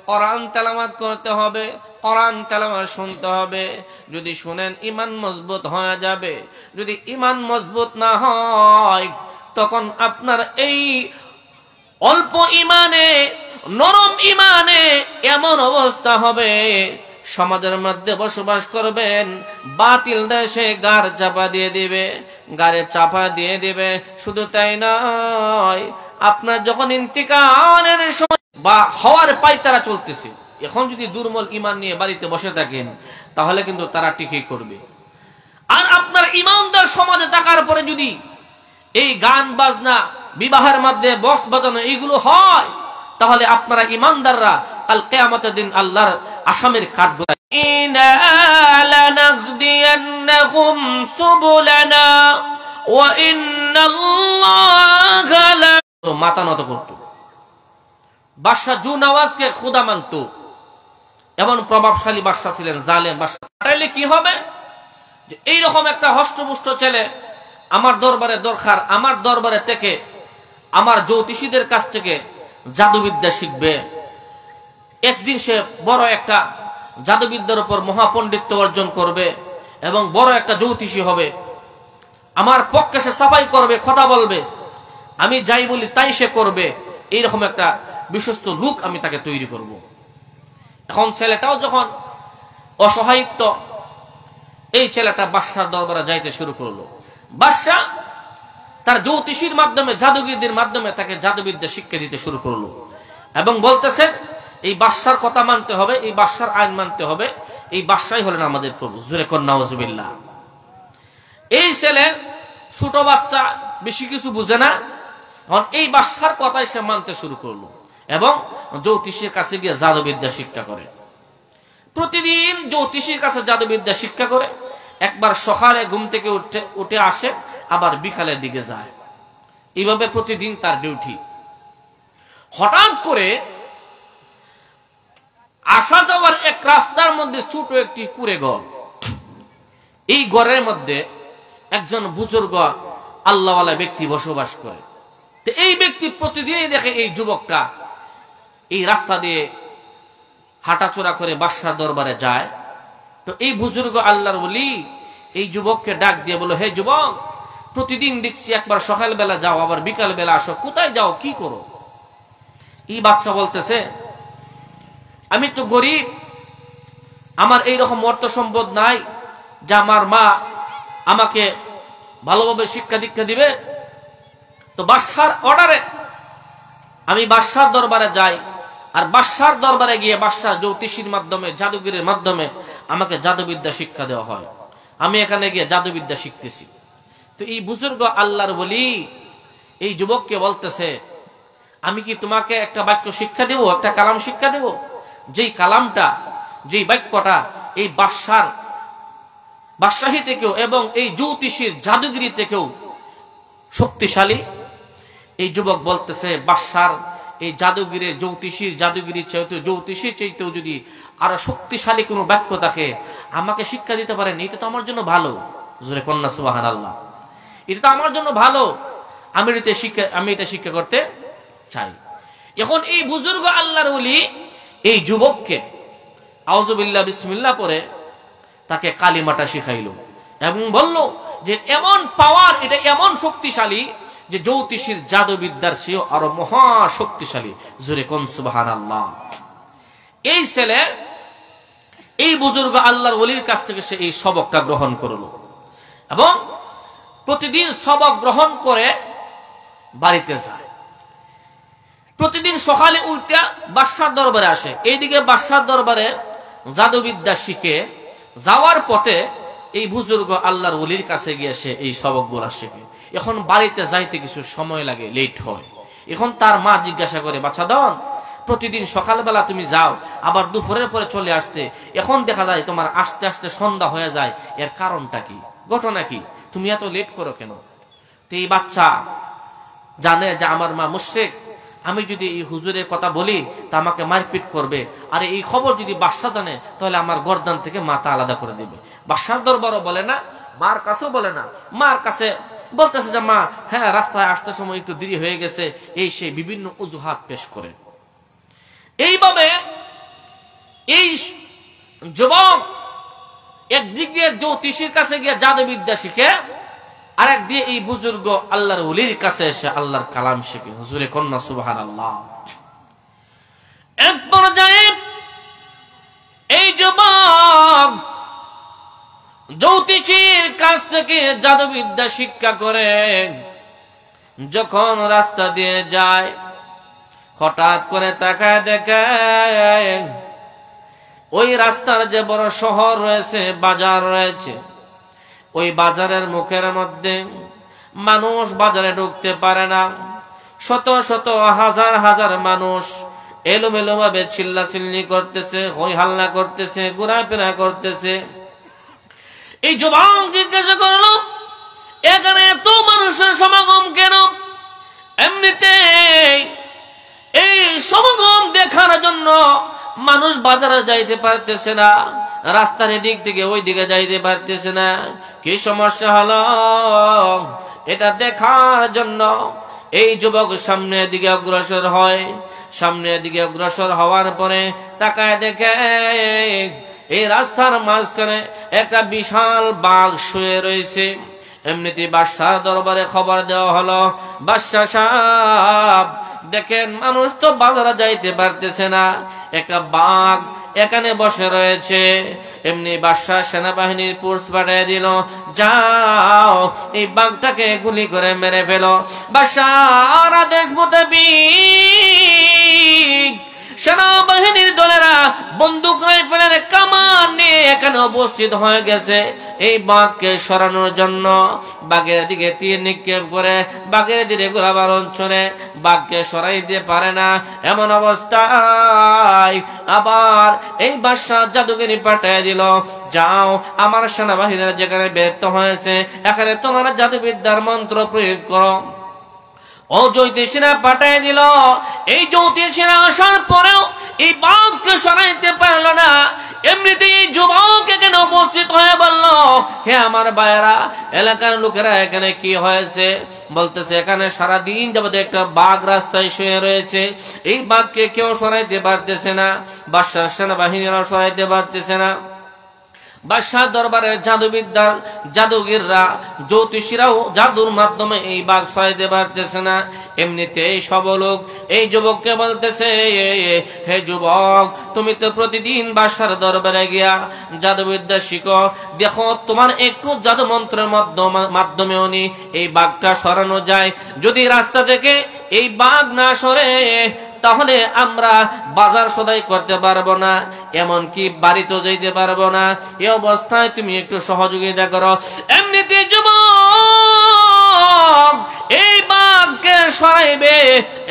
কোরআন তেলাওয়াত করতে হবে, কোরআন তেলাওয়াত শুনতে হবে। যদি শুনেন ঈমান মজবুত হয়ে যাবে। যদি ঈমান মজবুত না হয় তখন আপনার এই অল্প ঈমানে, নরম ঈমানে এমন অবস্থা হবে, সমাজের মধ্যে বসবাস করবেন, বাতিল দেশে গাড় চাপা দিয়ে দিবে, গাড়ে চাপা দিয়ে দিবে। শুধু তাই নয়, আপনার যখন ইন্তিকালের সময় বা হওয়ার পায়তারা চলতেছে, এখন যদি দুর্বল ঈমান নিয়ে বাড়িতে বসে থাকেন তাহলে কিন্তু তারা টিকে করবে। আর আপনার ঈমানদার সমাজে থাকার পরে যদি এই গান বাজনা, বিবাহের মধ্যে বক্স বাজানো এইগুলো হয়, তাহলে আপনারা ঈমানদাররা কাল কিয়ামতের দিন আল্লাহর আসামির কাঠগড়ায় ইনা লানাহদিয়ান্নাহুম সুবুলানা ওয়া ইন্নাল্লাহা লা মাথা নত করত। বাদশা জু নওয়াজকে খোদা মানত, এমন প্রভাবশালী বাদশা ছিলেন, জালেম বাদশা। তাইলে কি হবে যে এইরকম একটা হষ্টপুষ্ট ছেলে আমার দরবারে দরকার, আমার দরবারে থেকে আমার জ্যোতিষীদের কাছ থেকে জাদুবিদ্যা শিখবে। একদিন সে বড় একটা জাদুবিদ্যার উপর মহাপণ্ডিত্য অর্জন করবে এবং বড় একটা জ্যোতিষী হবে। আমার পক্ষে সে সাফাই করবে, কথা বলবে, আমি যাই বলি তাই সে করবে। এইরকম একটা বিশ্বস্ত লোক আমি তাকে তৈরি করব। এখন ছেলেটাও যখন অসহায়িত্ব, এই ছেলেটা বাদশার দরবারে যাইতে শুরু করলো। বাদশা তার জ্যোতিষীর মাধ্যমে, জাদুগিরদের মাধ্যমে তাকে জাদুবিদ্যা শিক্ষা দিতে শুরু করলো এবং বলতেছে এই বাদশার কথা মানতে হবে, এই বাদশার আইন মানতে হবে, এই বাদশাই হলেন আমাদের প্রভু। জোরে কর নাউজুবিল্লাহ। এই ছেলে ছোট বাচ্চা, বেশি কিছু বুঝে না, এখন এই বাদশার কথাই সে মানতে শুরু করলো এবং জ্যোতিষীর কাছে গিয়ে জাদুবিদ্যা শিক্ষা করে। প্রতিদিন জ্যোতিষীর কাছে জাদুবিদ্যা শিক্ষা করে। একবার সকালে ঘুম থেকে উঠে আসে, আবার বিকালের দিকে যায়। এইভাবে প্রতিদিন তার ডিউটি। হঠাৎ করে আসা যাওয়ার এক রাস্তার মধ্যে ছোট একটি কুঁড়ে ঘর। এই ঘরের মধ্যে একজন বুজুর্গ আল্লাহওয়ালা ব্যক্তি বসবাস করে। তো এই ব্যক্তি প্রতিদিনই দেখে এই যুবকটা এই রাস্তা দিয়ে হাঁটাচোরা করে বাদশার দরবারে যায়। তো এই বুজুর্গ আল্লাহর ওলি এই যুবককে ডাক দিয়ে বলো, হে যুবক, প্রতিদিন দেখছি একবার সকালবেলা যাও, আবার বিকাল বেলা আসো, কোথায় যাও, কি করো? এই বাচ্চা বলতেছে, আমি তো গরিব, আমার এইরকম অর্থ সম্পদ নাই যে আমার মা আমাকে ভালোভাবে শিক্ষা দীক্ষা দিবে। তো বাদশার অর্ডারে আমি বাদশার দরবারে যাই, আর বাদশার দরবারে গিয়ে বাদশার জ্যোতিষীর মাধ্যমে, জাদুগিরের মাধ্যমে আমাকে জাদুবিদ্যা শিক্ষা দেওয়া হয়। আমি এখানে গিয়ে জাদুবিদ্যা শিখতেছি। তো এই বুজুর্গ আল্লাহর ওলি এই যুবককে বলতেছে, আমি কি তোমাকে একটা বাক্য শিক্ষা দেব, একটা কালাম শিক্ষা দেব, যেই কালামটা, যেই বাক্যটা এই বাদশাহী থেকেও এবং এই জ্যোতিষীর জাদুগিরি থেকেও শক্তিশালী। এই যুবক বলতেছে, বাদশার এই জাদুগিরের, জাদুগিরির চাইতেও যদি আরো শক্তিশালী কোনো বাক্য থাকে আমাকে শিক্ষা দিতে পারেন, এটা তো আমার জন্য ভালো। জোরে কন্যা সুবহানাল্লাহ। এটা তো আমার জন্য ভালো, আমি এটা শিক্ষা করতে চাই। এখন এই বুজুর্গ আল্লাহর ওলি এই যুবককে আউযুবিল্লাহ বিসমিল্লাহ পরে তাকে কালিমাটা শিখাইলো এবং বলল যে এমন পাওয়ার, এটা এমন শক্তিশালী যে জ্যোতিষীর জাদুবিদ্যার চেয়েও আরো মহা শক্তিশালী। জোরে কোন সুবহানাল্লাহ। এই ছেলে এই বুজুর্গ আল্লাহর ওলির কাছ থেকে সে এই সবকটা গ্রহণ করলো এবং প্রতিদিন সবক গ্রহণ করে বাড়িতে যায়। প্রতিদিন সকালে উঠে বাদশার দরবারে আসে। এইদিকে বাদশার দরবারে জাদুবিদ্যা শিখে যাওয়ার পথে এই বুজুর্গ আল্লাহর ওলির কাছে গিয়ে সে এই সবকগুলা শিখে। এখন বাড়িতে যাইতে কিছু সময় লাগে, লেট হয়। এখন তার মা জিজ্ঞাসা করে, বাচ্চা দন, প্রতিদিন সকালবেলা তুমি যাও, আবার দুপুরের পরে চলে আসতে, এখন দেখা যায় তোমার আস্তে আস্তে সন্ধ্যা হয়ে যায়, এর কারণটা কি, ঘটনা কি, তুমি এত লেট করো কেন? তো এই বাচ্চা জানে যে আমার মা মুশরিক, আমি যদি এই হুজুরের কথা বলি তা আমাকে মারপিট করবে, আর এই খবর যদি বাদশা জানে তাহলে আমার গর্দান থেকে মাথা আলাদা করে দিবে। বাদশার দরবারও বলে না, মার কাছেও বলে না। মার কাছে বলতেছে যে মা, হ্যাঁ রাস্তায় আসতে সময় একটু দেরি হয়ে গেছে, এই সেই বিভিন্ন অজুহাত পেশ করে। এইভাবে এই যুবক একদিক দিয়ে জ্যোতিষীর কাছে গিয়ে জাদুবিদ্যা শিখে, আর একদিকে এই বুজুর্গ আল্লাহর ওলির কাছে এসে আল্লাহর কালাম শিখে। হুজুরে কন্যা সুবহানাল্লাহ। এক পর্যায়ে এই যুবক জ্যোতিষীর কাছ থেকে জাদুবিদ্যা শিক্ষা করে যখন রাস্তা দিয়ে যায়, হঠাৎ করে তাকায় দেখে ওই রাস্তার যে বড় শহর রয়েছে, বাজার রয়েছে, ওই বাজারের মুখের মধ্যে মানুষ বাজারে ঢুকতে পারে না। শত শত হাজার হাজার মানুষ এলোমেলো ভাবে চিল্লাচিল্লি করতেছে, হই হাল্লা করতেছে, ঘোরাফেরা করতেছে। এই যুবক জিজ্ঞাসা করলো, এখানে এত মানুষের সমাগম কেন? এমনিতে এই সমাগম দেখার জন্য মানুষ বাজারে যাইতে পারতেছে না, রাস্তার এদিক থেকে ওই দিকে যাইতে পারতেছে না, কি সমস্যা হলো? এটা দেখার জন্য এই যুবক সামনের দিকে অগ্রসর হয়। সামনের দিকে অগ্রসর হওয়ার পরে তাকায় দেখে এই রাস্তার মাঝখানে একটা বিশাল বাঘ শুয়ে রয়েছে। এমনিতে বাদশাহ দরবারে খবর দেওয়া হলো, বাদশাহ সাহেব দেখেন মানুষ তো বাজারে যাইতে পারতেছে না, একটা বাঘ এখানে বসে রয়েছে। এমনি বাদশাহ সেনাবাহিনীর ফোর্স পাঠিয়ে দিল, যাও এই বাঘটাকে গুলি করে মেরে ফেলো। বাদশাহর আদেশ মোতাবেক সেনাবাহিনীর দলেরা বন্দুক রাইফেলের কামান নিয়ে এখানে উপস্থিত হয়ে গেছে এই বাঘকে সরানোর জন্য। বাঘের দিকে তীর নিক্ষেপ করে বাঘের দিকে গোলাবারুদ ছড়ে বাঘকে সরাইতে পারে না। এমন অবস্থায় আবার এই বাদশাহ জাদুগিরি পাঠিয়ে দিল, যাও আমার সেনাবাহিনীরা যেখানে ব্যর্থ হয়েছে এখানে তোমার জাদুবিদ্যার মন্ত্র প্রয়োগ করো। ও জ্যোতিষীরা পাঠিয়ে দিল। এই জ্যোতিষীরা আসার পরেও এই বাঘকে সরাইতে পারল না। এমনিতে এই যুবক এখানে উপস্থিত হয়ে বলল, হে আমার ভাইয়েরা, এলাকার লোকেরা এখানে কি হয়েছে? বলতেছে এখানে সারাদিন যাবত একটা বাঘ রাস্তায় শুয়ে রয়েছে, এই বাঘকে কেউ সরাইতে পারতেছে না, বাদশাহ সেনাবাহিনীরাও সরাইতে পারতেছে না। বাদশাহ দরবারের জাদুবিদ্যার জাদুগিররা জ্যোতিষীরাও জাদুর মাধ্যমে এই বাঘ সরাইতে পারতেছে না। এমনিতে সব লোক এই যুবককে বলতেছে, হে যুবক, তুমি তো প্রতিদিন বাদশার দরবারে গিয়া জাদুবিদ্যা শিখো, দেখো তোমার একটু জাদু মন্ত্রের মাধ্যমে উনি এই বাঘটা সরানো যায়। যদি রাস্তা থেকে এই বাঘ না সরে তাহলে আমরা বাজার সদাই করতে পারবো না, এমনকি বাড়িতেও যেতে পারবো না। এই অবস্থায় তুমি একটু সহযোগিতা করো। এমনিতে যুবক এই বাঘকে সরাইবে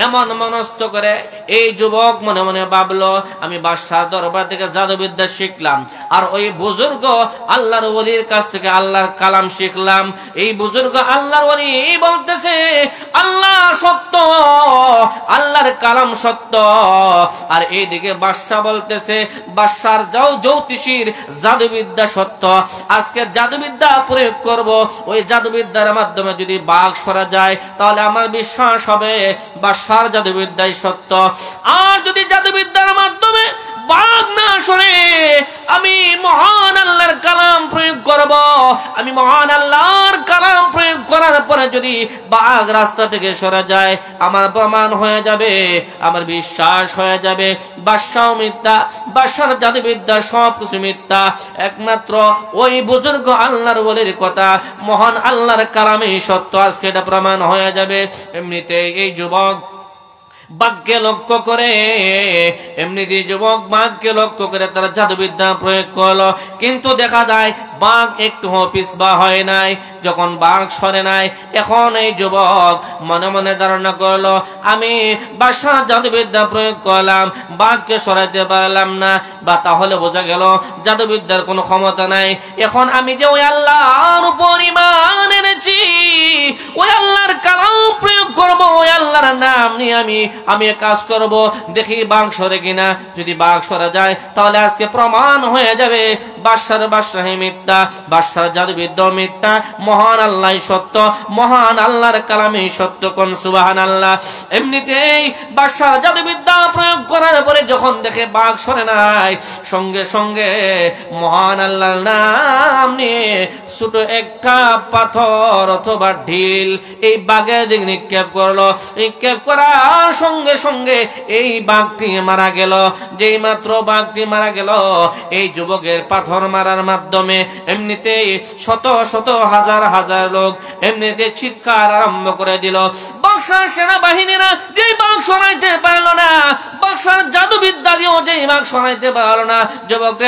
এমন মনস্থ করে এই যুবক মনে মনে ভাবলো, আমি বাদশার দরবার থেকে জাদুবিদ্যা শিখলাম, আর ওই বুজুর্গ আল্লাহর ওলির কাছ থেকে আল্লাহর কালাম শিখলাম। এই বুজুর্গ আল্লাহর ওলি বলতেছে আল্লাহ সত্য, আল্লাহর কালাম সত্য। আর এইদিকে বাদশা বলতেছে বাদশার জ্যোতিষীর জাদুবিদ্যা সত্য। আজকে জাদুবিদ্যা প্রয়োগ করব, ওই জাদুবিদ্যার মাধ্যমে যদি বাঘ সরা যায় তাহলে আমার বিশ্বাস হবে বাদশার জাদুবিদ্যাই সত্য। আর যদি জাদুবিদ্যার মাধ্যমে বাঘ না সরে আমি মহান আল্লাহর কালাম প্রয়োগ করব, আমি মহান আল্লাহর কালাম প্রয়োগ করার পরে যদি বাঘ রাস্তা থেকে সরে যায় আমার প্রমাণ হয়ে যাবে, আমার বিশ্বাস হয়ে যাবে বাদশাহ মিথ্যা, বাদশার জাদুবিদ্যা সবকিছু মিথ্যা, একমাত্র ওই বুজুর্গ আল্লাহর ওলির কথা মহান আল্লাহর কালামই সত্য। আজকে এটা প্রমাণ হয়ে যাবে। এমনিতে এই যুবক বাঘকে লক্ষ্য করে, এমনিতে যুবক বাঘকে লক্ষ্য করে তারা জাদুবিদ্যা প্রয়োগ করলো, কিন্তু দেখা যায় বাঘ একটু পিছপা হয় নাই। যখন বাঘ সরে নাই, এখন এই যুবক মনে মনে ধারণা করলো আমি বাদশার জাদুবিদ্যা প্রয়োগ করলাম, বাঘকে সরাইতে পারলাম না, বা তাহলে বোঝা গেল জাদুবিদ্যার কোনো ক্ষমতা নাই। এখন আমি যে ওই আল্লাহর উপর ঈমান এনেছি, ওই আল্লাহর কালাম প্রয়োগ করব, ওই আল্লাহর নাম নিয়ে আমি কাজ করব, দেখি বাঘ সরে কিনা। যদি বাঘ সরে যায় তাহলে আজকে প্রমাণ হয়ে যাবে বাদশার বাদশাহী মিথ্যা, বাদশার জাদুবিদ্যা মিথ্যা, মহান আল্লাহ সত্য, মহান আল্লাহর কালামই সত্য। কোন সুবহানাল্লাহ। এমনিতেই বাদশার জাদুবিদ্যা প্রয়োগ করার পরে যখন দেখে বাঘ সরে নাই, যায়। সঙ্গে সঙ্গে মহান আল্লাহর নাম নিয়ে ছোট একটা পাথর অথবা ঢিল এই বাঘের দিকে নিক্ষেপ করলো। নিক্ষেপ করার সঙ্গে সঙ্গে এই বাঘটি মারা গেল। যেই মাত্র বাঘটি মারা গেল, এই যুবকের পাথর মারার মাধ্যমে এমনিতেই শত শত হাজার হাজার লোক এমনিতে চিৎকার আরম্ভ করে দিল। বাদশার সেনাবাহিনীরা যেই বাঘ সরাইতে পারলো না, বাদশার জাদুবিদ্যা দিয়েও যেই বাঘ সরাইতে পারলো না, যুবক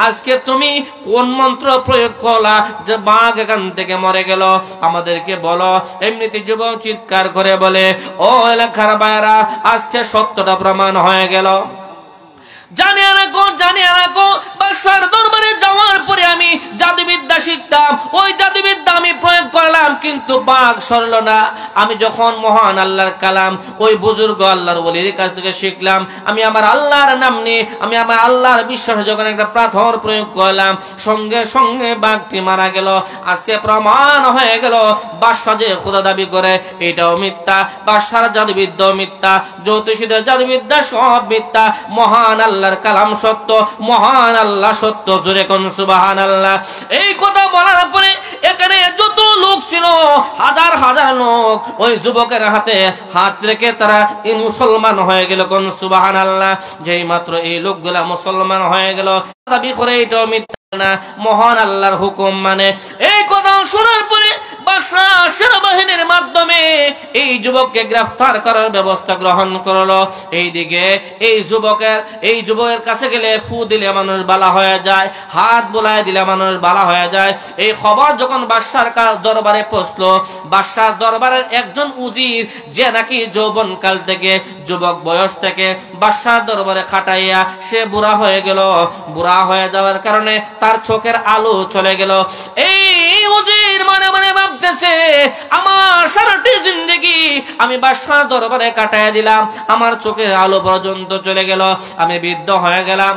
আজকে তুমি কোন মন্ত্র প্রয়োগ করলা যে বাঘ এখান থেকে মরে গেল, আমাদেরকে বলো। এমনিতে যুবক চিৎকার করে বলে, ও এলাকার ভাইরা, আজকে সত্যটা প্রমাণ হয়ে গেল। জানিয়ে রাখো বাদশার দরবারে যাওয়ার পরে আমি জাদুবিদ্যা শিখতাম, ওই জাদুবিদ্যা আমি প্রয়োগ করলাম, কিন্তু বাঘ সরল না। আমি যখন মহান আল্লাহর কালাম ওই বুজুর্গ আল্লাহর ওলির কাছ থেকে শিখলাম, আমি আমার আল্লাহর নাম নিয়ে আমি আমার আল্লাহর বিশ্বাসে যখন একটা পাথর প্রয়োগ করলাম, সঙ্গে সঙ্গে বাঘটি মারা গেল। আজকে প্রমাণ হয়ে গেল বাদশা যে খোদা দাবি করে এটাও মিথ্যা, বাদশার জাদুবিদ্যা মিথ্যা, জ্যোতিষীদের জাদুবিদ্যা সব মিথ্যা। মহান আল্লাহর কালাম সত্য, মহান আল্লাহ সত্য। জোরে কোন সুবহানাল্লাহ। এই কথা বলার পরে এখানে যত লোক ছিল, হাজার হাজার লোক ওই যুবকের হাতে হাত রেখে তারা এই মুসলমান হয়ে গেল। কোন সুবহানাল্লাহ। যেই মাত্র এই লোকগুলা মুসলমান হয়ে গেল, দাবি করে এটাও মিথ্যা না, মহান আল্লাহর হুকুম মানে। এই কথা শোনার পরে বাদশা সেনাবাহিনীর মাধ্যমে এই যুবককে গ্রেফতার করার ব্যবস্থা গ্রহণ করলো। এইদিকে এই যুবকের কাছে গেলে ফু দিলে মানুষ বালা হয়ে যায়, হাত বোলায় দিলে মানুষ বালা হয়ে যায়। এই খবর যখন বাদশার দরবারে পৌঁছলো, বাদশার দরবারের একজন উজির যে নাকি যৌবন কাল থেকে যুবক বয়স থেকে বাদশার দরবারে খাটাইয়া সে বুড়া হয়ে গেল। বুড়া হয়ে যাওয়ার কারণে তার চোখের আলো চলে গেল। এই উজির মনে মনে ভাবতেছে, আমার সারাটি জিন্দেগি আমি বাদশার দরবারে কাটাইয়া দিলাম, আমার চোখের আলো পর্যন্ত চলে গেল, আমি বৃদ্ধ হয়ে গেলাম,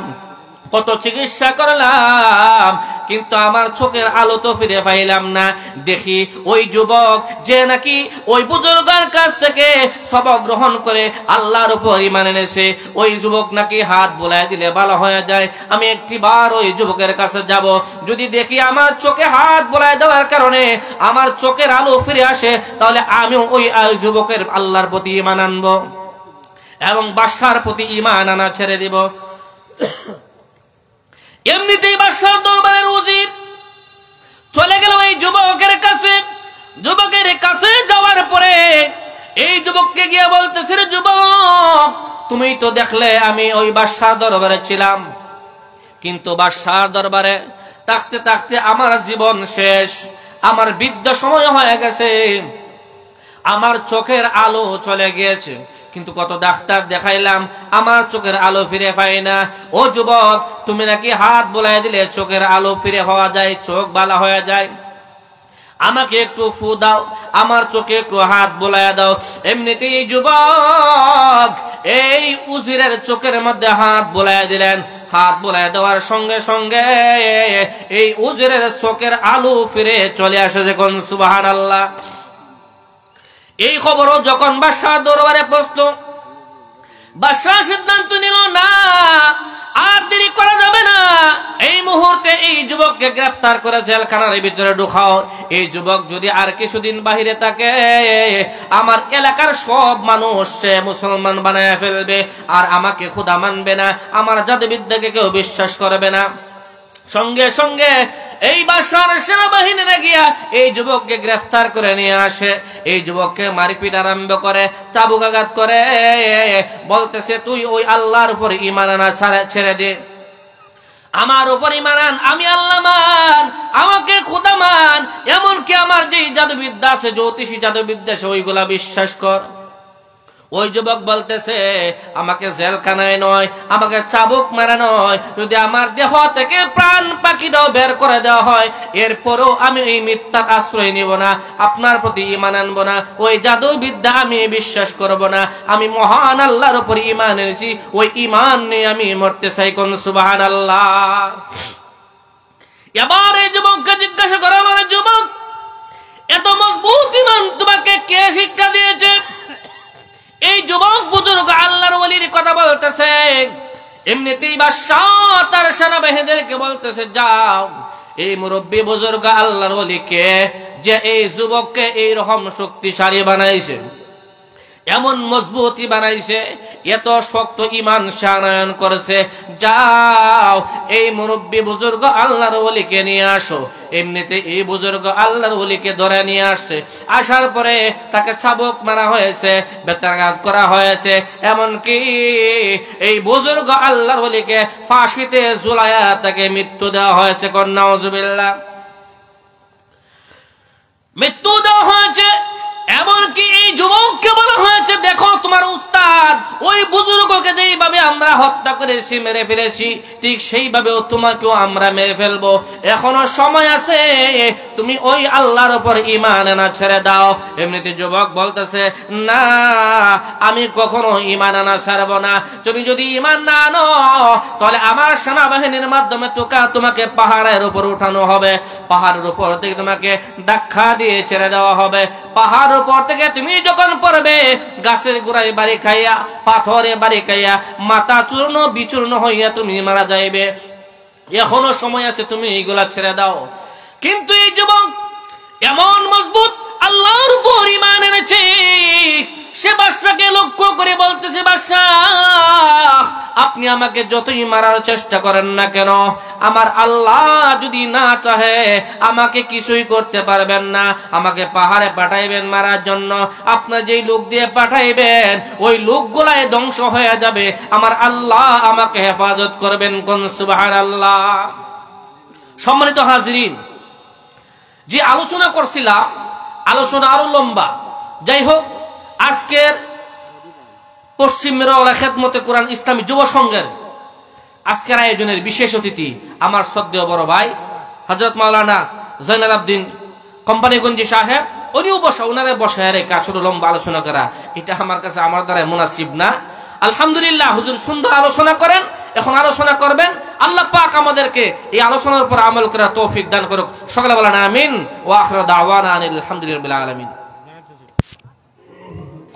কত চিকিৎসা করলাম, কিন্তু আমার চোখের আলো তো ফিরে পাইলাম না। দেখি ওই যুবক যে নাকি ওই বুজুর্গের কাছ থেকে সবক গ্রহণ করে আল্লাহর উপর ঈমান এনেছে, ওই যুবক নাকি হাত বোলায় দিলে ভালো হয়ে যায়। আমি একটিবার ওই যুবকের কাছে যাব, যদি দেখি আমার চোখে হাত বোলায় দেওয়ার কারণে আমার চোখের আলো ফিরে আসে, তাহলে আমি ওই যুবকের আল্লাহর প্রতি ঈমান আনবো এবং বাদশার প্রতি ঈমান আনা ছেড়ে দিব। এমনিতেই বাদশার দরবারের উজির চলে গেল এই যুবকের কাছে। যুবকের কাছে যাওয়ার পরে এই যুবককে গিয়ে বলতেছে, রে যুবক, তুমি তো দেখলে আমি ওই বাদশার দরবারে ছিলাম, কিন্তু বাদশার দরবারে থাকতে থাকতে আমার জীবন শেষ, আমার বৃদ্ধ সময় হয়ে গেছে, আমার চোখের আলো চলে গিয়েছে, কিন্তু কত ডাক্তার দেখাইলাম আমার চোখের আলো ফিরে পাই না। ও যুবক, তুমি নাকি হাত বোলাই দিলে চোখের আলো ফিরে হওয়া যায়, চোখ ভালো হয়ে যায়, আমাকে একটু ফু দাও, আমার চোখে একটু হাত বোলাইয়া দাও। এমনিতেই যুবক এই উজিরের চোখের মধ্যে হাত বোলাইয়া দিলেন। হাত বোলাইয়া দেওয়ার সঙ্গে সঙ্গে এই উজিরের চোখের আলো ফিরে চলে আসে। যখন সুবহানাল্লাহ। এই খবরও যখন বাদশার দরবারে পৌঁছলো, বাদশা সিদ্ধান্ত নিল, না আর দেরি করা যাবে না, এই মুহূর্তে এই যুবককে গ্রেফতার করে জেলখানার ভিতরে ঢুকাও। এই যুবক যদি আর কিছুদিন বাহিরে থাকে, আমার এলাকার সব মানুষ সে মুসলমান বানায় ফেলবে, আর আমাকে খোদা মানবে না, আমার জাদুবিদ্যাকে কেউ বিশ্বাস করবে না। সঙ্গে সঙ্গে এই বাদশার সেনাবাহিনীরা গিয়া এই যুবককে গ্রেফতার করে নিয়ে আসে। এই যুবককে মারপিট আরম্ভ করে, চাবুক আঘাত করে, বলতেছে, তুই ওই আল্লাহর উপর ঈমান আনা ছেড়ে দে, আমার উপর ঈমান আন, আমি আল্লাহ মান, আমাকে খোদা মান, এমনকি আমার যে জাদুবিদ্যা আছে, জ্যোতিষী জাদুবিদ্যা আছে, ওইগুলা বিশ্বাস কর। ওই যুবক বলতেছে, আমাকে জেলখানায় নয়, আমাকে চাবুক মারা নয়, যদি আমার দেহ থেকে প্রাণ পাখিটাও বের করে দেওয়া হয়, এরপরও আমি এই মিথ্যার আশ্রয় নিব না, আপনার প্রতি ঈমান আনবো না, ওই জাদু বিদ্যা আমি বিশ্বাস করব না, আমি মহান আল্লাহর উপর ঈমান এনেছি, ওই ঈমান নিয়ে আমি মরতে চাই। কোন সুবহানাল্লাহ। এবার এই যুবককে জিজ্ঞাসা করা, আমার যুবক, এত মজবুত ঈমান তোমাকে কে শিক্ষা দিয়েছে? এই যুবক বুজুর্গ আল্লাহর ওলির কথা বলতেছে। এমনিতেই বাদশাহ তার সেনাবাহিনীদেরকে বলতেছে, যাও এই মুরব্বী বুজুর্গ আল্লাহর ওলিকে, যে এই যুবককে এইরকম শক্তিশালী বানাইছে, এমন মজবুতি বানাইছে, এত শক্ত ঈমান শানায়ন করেছে, যাও এই মুরব্বী বুজুর্গ আল্লাহর ওলিকে নিয়ে আসো। এমনিতে এই বুজুর্গ আল্লাহর ওলিকে ধরে নিয়ে আসছে। আসার পরে তাকে চাবুক মারা হয়েছে, বেত্রাঘাত করা হয়েছে, এমনকি এই বুজুর্গ আল্লাহর ওলিকে ফাঁসিতে ঝুলায়া তাকে মৃত্যু দেওয়া হয়েছে। নাউজুবিল্লাহ, মৃত্যু দেওয়া হয়েছে। এমনকি এই যুবককে বলা হয়েছে, দেখো তোমার উস্তাদ ওই বুজুর্গকে যেইভাবে আমরা হত্যা করেছি, মেরে ফেলেছি, ঠিক সেইভাবেও তোমাকেও আমরা মেরে ফেলবো। এখনো সময় আছে, তুমি ওই আল্লাহর উপর ঈমান আনা ছেড়ে দাও। এমনিতে যুবক বলতেছে, না, আমি কখনো ঈমান আনা ছাড়ব না। তুমি যদি ঈমান না আনো, তাহলে আমার সেনাবাহিনীর মাধ্যমে তোমাকে পাহাড়ের উপর উঠানো হবে, পাহাড়ের উপর থেকে তোমাকে ধাক্কা দিয়ে ছেড়ে দেওয়া হবে। পাহাড় উপর থেকে তুমি যখন পড়বে, গাছের গোড়ায় বাড়ি খাইয়া, পাথরে বাড়ি খাইয়া, মাথা চূর্ণ বিচূর্ণ হইয়া তুমি মারা যাইবে। এখনো সময় আছে, তুমি এইগুলা ছেড়ে দাও। কিন্তু এই যুবক এমন মজবুত আল্লাহর উপর ঈমান এনেছে, সে বাদশাকে লক্ষ্য করে বলতেছে, বাদশাহ আপনি আমাকে যতই মারার চেষ্টা করেন না কেন, আমার আল্লাহ যদি না চাহে আমাকে কিছুই করতে পারবেন না। আমাকে পাহাড়ে পাঠাইবেন মারার জন্য, আপনার যেই লোক দিয়ে পাঠাইবেন ওই লোকগুলাই ধ্বংস হয়ে যাবে, আমার আল্লাহ আমাকে হেফাজত করবেন। কোন সুবহানাল্লাহ। সম্মানিত হাজিরিন, যে আলোচনা করছিলাম, আলোচনা আরো লম্বা। যাই হোক, আজকের পশ্চিম মেরওয়ালা খেদমতে কোরআন ইসলামী যুব সংঘের আজকের আয়োজনের বিশেষ অতিথি আমার শ্রদ্ধেয় বড় ভাই হযরত মাওলানা জয়নাল আবদিন কোম্পানিগঞ্জি সাহেব। উনিও বসা, ওনারে বসায় রেখে আসলে লম্বা আলোচনা করা, এটা আমার কাছে আমার দ্বারা মুনাসিব না। আলহামদুলিল্লাহ, হুজুর সুন্দর আলোচনা করেন, এখন আলোচনা করবেন। আল্লাহ পাক আমাদেরকে এই আলোচনার উপর আমল করার তৌফিক দান করুক। সকলে বলেন আমিন। ওয়া আখিরু দাওয়ানা আলহামদুলিল্লাহি রাব্বিল আলামিন।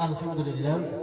আলহামদুলিল্লাহ।